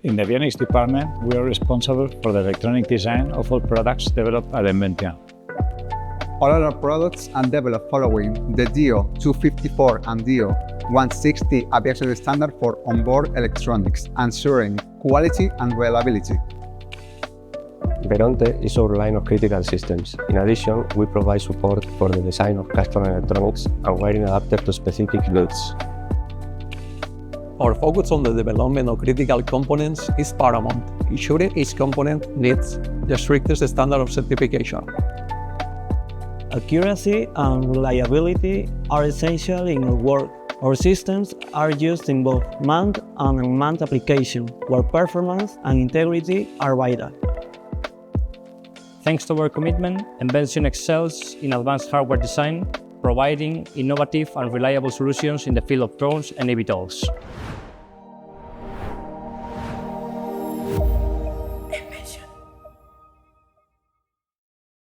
In the Avionics department, we are responsible for the electronic design of all products developed at Embention. All our products are developed following the DO254 and DO160 aviation standard for onboard electronics, ensuring quality and reliability. Veronte is our line of critical systems. In addition, we provide support for the design of custom electronics and wiring adapters to specific needs. Our focus on the development of critical components is paramount, ensuring each component meets the strictest standard of certification. Accuracy and reliability are essential in our work. Our systems are used in both manned and unmanned applications, where performance and integrity are vital. Thanks to our commitment, Embention excels in advanced hardware design, providing innovative and reliable solutions in the field of drones and eVTOLs.